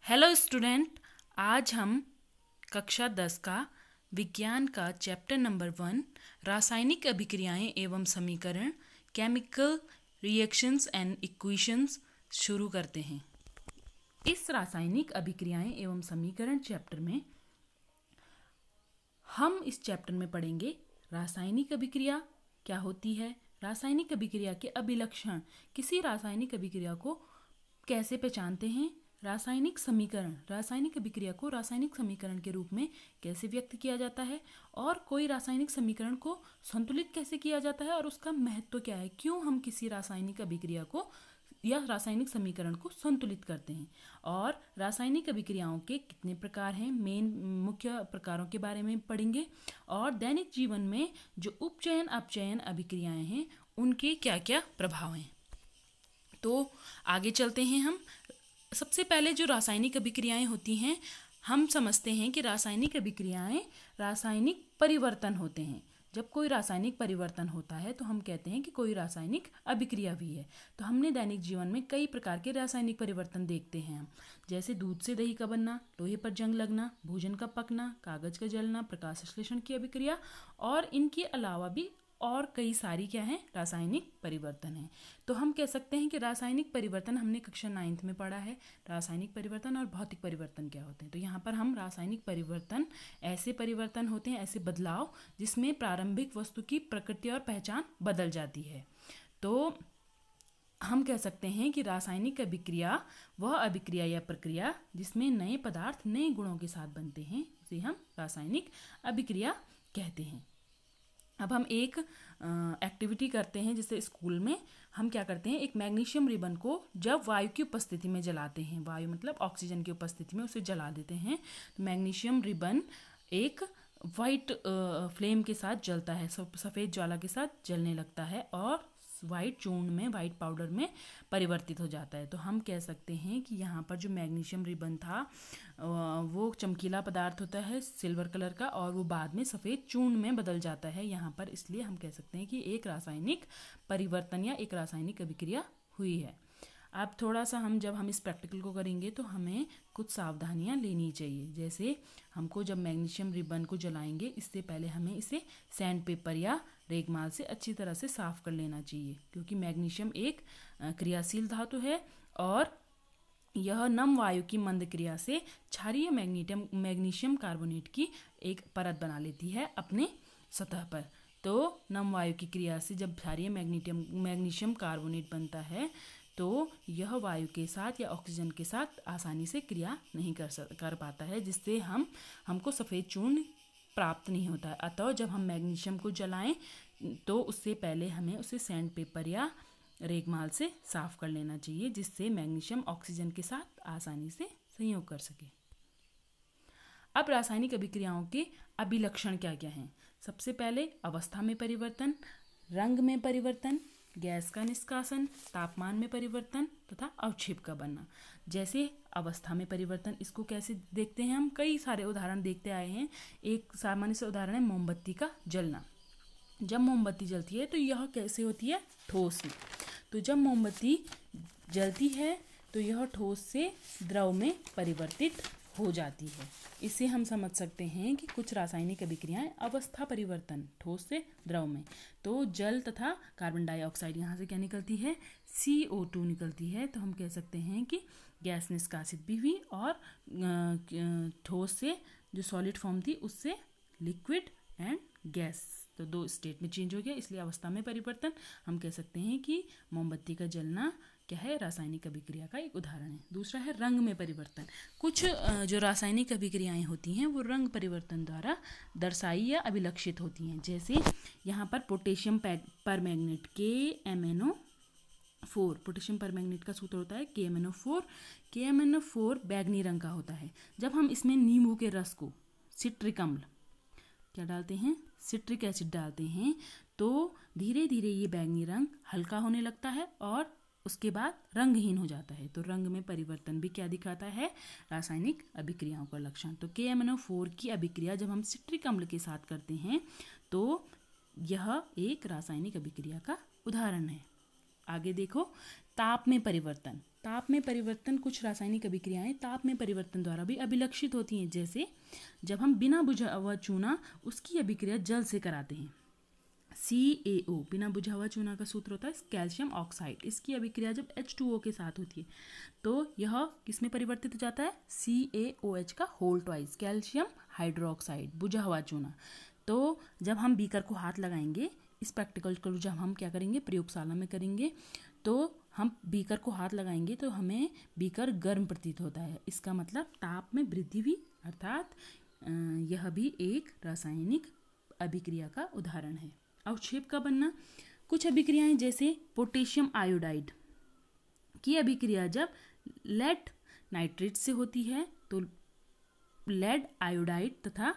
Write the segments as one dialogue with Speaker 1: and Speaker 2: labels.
Speaker 1: Hello student, आज हम कक्षा 10 का विज्ञान का चैप्टर नंबर 1 रासायनिक अभिक्रियाएं एवं समीकरण केमिकल रिएक्शंस एंड इक्वेशंस शुरू करते हैं। इस रासायनिक अभिक्रियाएं एवं समीकरण चैप्टर में हम इस चैप्टर में पढ़ेंगे रासायनिक अभिक्रिया क्या होती है, रासायनिक अभिक्रिया के अभिलक्षण, किसी रासायनिक अभिक्रिया को कैसे पहचानते हैं, रासायनिक समीकरण, रासायनिक अभिक्रिया को रासायनिक समीकरण के रूप में कैसे व्यक्त किया जाता है और कोई रासायनिक समीकरण को संतुलित कैसे किया जाता है और उसका महत्व क्या है, क्यों हम किसी रासायनिक अभिक्रिया को या रासायनिक समीकरण को संतुलित करते हैं, और रासायनिक अभिक्रियाओं के कितने प्रकार हैं, मेन मुख्य प्रकारों के बारे में पढ़ेंगे, और दैनिक जीवन में जो उपचयन अपचयन अभिक्रियाएं हैं उनके क्या क्या प्रभाव हैं। तो आगे चलते हैं हम। सबसे पहले जो रासायनिक अभिक्रियाएं होती हैं, हम समझते हैं कि रासायनिक अभिक्रियाएं रासायनिक परिवर्तन होते हैं। जब कोई रासायनिक परिवर्तन होता है तो हम कहते हैं कि कोई रासायनिक अभिक्रिया भी है। तो हमने दैनिक जीवन में कई प्रकार के रासायनिक परिवर्तन देखते हैं हम, जैसे दूध से दही का बनना, लोहे पर जंग लगना, भोजन का पकना, कागज का जलना, प्रकाश संश्लेषण की अभिक्रिया, और इनके अलावा भी और कई सारी क्या है रासायनिक परिवर्तन है। तो हम कह सकते हैं कि रासायनिक परिवर्तन हमने कक्षा 9th में पढ़ा है। रासायनिक परिवर्तन और भौतिक परिवर्तन क्या होते हैं, तो यहाँ पर हम रासायनिक परिवर्तन ऐसे परिवर्तन होते हैं, ऐसे बदलाव जिसमें प्रारंभिक वस्तु की प्रकृति और पहचान बदल जाती है। तो हम कह सकते हैं कि रासायनिक अभिक्रिया वह अभिक्रिया या प्रक्रिया जिसमें नए पदार्थ नए गुणों के साथ बनते हैं, इसे हम रासायनिक अभिक्रिया कहते हैं। अब हम एक एक्टिविटी करते हैं, जैसे स्कूल में हम क्या करते हैं, एक मैग्नीशियम रिबन को जब वायु की उपस्थिति में जलाते हैं, वायु मतलब ऑक्सीजन की उपस्थिति में उसे जला देते हैं, तो मैग्नीशियम रिबन एक वाइट फ्लेम के साथ जलता है, सफ़ेद ज्वाला के साथ जलने लगता है और वाइट चूर्ण में, वाइट पाउडर में परिवर्तित हो जाता है। तो हम कह सकते हैं कि यहाँ पर जो मैग्नीशियम रिबन था वो चमकीला पदार्थ होता है सिल्वर कलर का, और वो बाद में सफ़ेद चूर्ण में बदल जाता है यहाँ पर। इसलिए हम कह सकते हैं कि एक रासायनिक परिवर्तन या एक रासायनिक अभिक्रिया हुई है। अब थोड़ा सा जब हम इस प्रैक्टिकल को करेंगे तो हमें कुछ सावधानियां लेनी चाहिए। जैसे हमको जब मैग्नीशियम रिबन को जलाएंगे, इससे पहले हमें इसे सैंड पेपर या रेगमाल से अच्छी तरह से साफ कर लेना चाहिए, क्योंकि मैग्नीशियम एक क्रियाशील धातु है और यह नम वायु की मंद क्रिया से क्षारीय मैग्नीशियम कार्बोनेट की एक परत बना लेती है अपने सतह पर। तो नम वायु की क्रिया से जब क्षारीय मैग्नीशियम कार्बोनेट बनता है तो यह वायु के साथ या ऑक्सीजन के साथ आसानी से क्रिया नहीं कर पाता है, जिससे हमको सफ़ेद चूर्ण प्राप्त नहीं होता है। अतः जब हम मैग्नीशियम को जलाएं तो उससे पहले हमें उसे सैंड पेपर या रेगमाल से साफ कर लेना चाहिए, जिससे मैग्नीशियम ऑक्सीजन के साथ आसानी से संयोग कर सके। अब रासायनिक अभिक्रियाओं के अभिलक्षण क्या क्या हैं। सबसे पहले अवस्था में परिवर्तन, रंग में परिवर्तन, गैस का निष्कासन, तापमान में परिवर्तन तथा अवक्षेप का बनना। जैसे अवस्था में परिवर्तन, इसको कैसे देखते हैं हम, कई सारे उदाहरण देखते आए हैं। एक सामान्य से उदाहरण है मोमबत्ती का जलना। जब मोमबत्ती जलती है तो यह कैसे होती है, ठोस में। तो जब मोमबत्ती जलती है तो यह ठोस से द्रव में परिवर्तित हो जाती है। इससे हम समझ सकते हैं कि कुछ रासायनिक अभिक्रियाएं अवस्था परिवर्तन, ठोस से द्रव में। तो जल तथा कार्बन डाइऑक्साइड, यहाँ से क्या निकलती है, CO2 निकलती है। तो हम कह सकते हैं कि गैस निष्कासित भी हुई और ठोस से जो सॉलिड फॉर्म थी उससे लिक्विड एंड गैस, तो दो स्टेट में चेंज हो गया, इसलिए अवस्था में परिवर्तन। हम कह सकते हैं कि मोमबत्ती का जलना क्या है, रासायनिक अभिक्रिया का एक उदाहरण है। दूसरा है रंग में परिवर्तन। कुछ जो रासायनिक अभिक्रियाएं होती हैं वो रंग परिवर्तन द्वारा दर्शाई या अभिलक्षित होती हैं। जैसे यहाँ पर potassium permanganate KMnO4, potassium permanganate का सूत्र होता है KMnO4। KMnO4 बैगनी रंग का होता है। जब हम इसमें नींबू के रस को, सिट्रिक अम्ल क्या डालते हैं, सिट्रिक एसिड डालते हैं, तो धीरे धीरे ये बैगनी रंग हल्का होने लगता है और उसके बाद रंगहीन हो जाता है। तो रंग में परिवर्तन भी क्या दिखाता है, रासायनिक अभिक्रियाओं का लक्षण। तो KMnO4 की अभिक्रिया जब हम सिट्रिक अम्ल के साथ करते हैं तो यह एक रासायनिक अभिक्रिया का उदाहरण है। आगे देखो, ताप में परिवर्तन। ताप में परिवर्तन, कुछ रासायनिक अभिक्रियाएं ताप में परिवर्तन द्वारा भी अभिलक्षित होती हैं। जैसे जब हम बिना बुझा हुआ चूना उसकी अभिक्रिया जल से कराते हैं, CaO, बिना बुझा हुआ चूना का सूत्र होता है कैल्शियम ऑक्साइड। इसकी अभिक्रिया जब H2O के साथ होती है तो यह किसमें परिवर्तित हो जाता है, CaOH का होल ट्वाइस, कैल्शियम हाइड्रोक्साइड, बुझा हुआ चूना। तो जब हम बीकर को हाथ लगाएंगे, इस प्रैक्टिकल को जब हम क्या करेंगे, प्रयोगशाला में करेंगे, तो हम बीकर को हाथ लगाएंगे तो हमें बीकर गर्म प्रतीत होता है। इसका मतलब ताप में वृद्धि हुई, अर्थात यह भी एक रासायनिक अभिक्रिया का उदाहरण है। अवक्षेप का बनना, कुछ अभिक्रियाएं जैसे पोटेशियम आयोडाइड की अभिक्रिया जब लेड नाइट्रेट से होती है तो लेड आयोडाइड तथा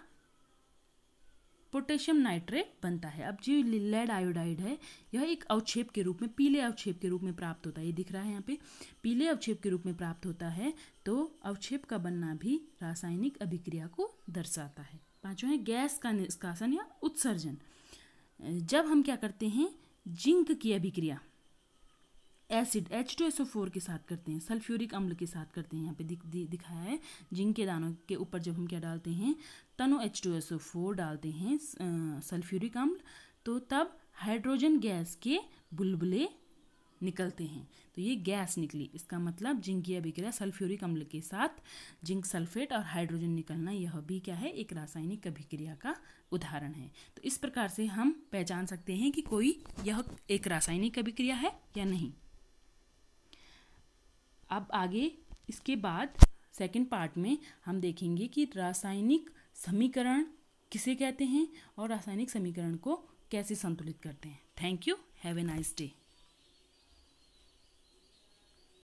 Speaker 1: पोटेशियम नाइट्रेट बनता है। अब जो लेड आयोडाइड है यह एक अवक्षेप के रूप में, पीले अवक्षेप के रूप में प्राप्त होता है। ये दिख रहा है यहाँ पे, पीले अवक्षेप के रूप में प्राप्त होता है। तो अवक्षेप का बनना भी रासायनिक अभिक्रिया को दर्शाता है। पांचवा है गैस का निष्कासन या उत्सर्जन। जब हम क्या करते हैं, जिंक की अभिक्रिया एसिड H2SO4 के साथ करते हैं, सल्फ्यूरिक अम्ल के साथ करते हैं। यहाँ पे दिखाया है, जिंक के दानों के ऊपर जब हम क्या डालते हैं, तनो H2SO4 डालते हैं, सल्फ्यूरिक अम्ल, तो तब हाइड्रोजन गैस के बुलबुले निकलते हैं। तो ये गैस निकली, इसका मतलब जिंक की अभिक्रिया सल्फ्यूरिक अम्ल के साथ जिंक सल्फेट और हाइड्रोजन निकलना, यह भी क्या है, एक रासायनिक अभिक्रिया का उदाहरण है। तो इस प्रकार से हम पहचान सकते हैं कि कोई यह एक रासायनिक अभिक्रिया है या नहीं। अब आगे इसके बाद सेकंड पार्ट में हम देखेंगे कि रासायनिक समीकरण किसे कहते हैं और रासायनिक समीकरण को कैसे संतुलित करते हैं। Thank you, have a nice day.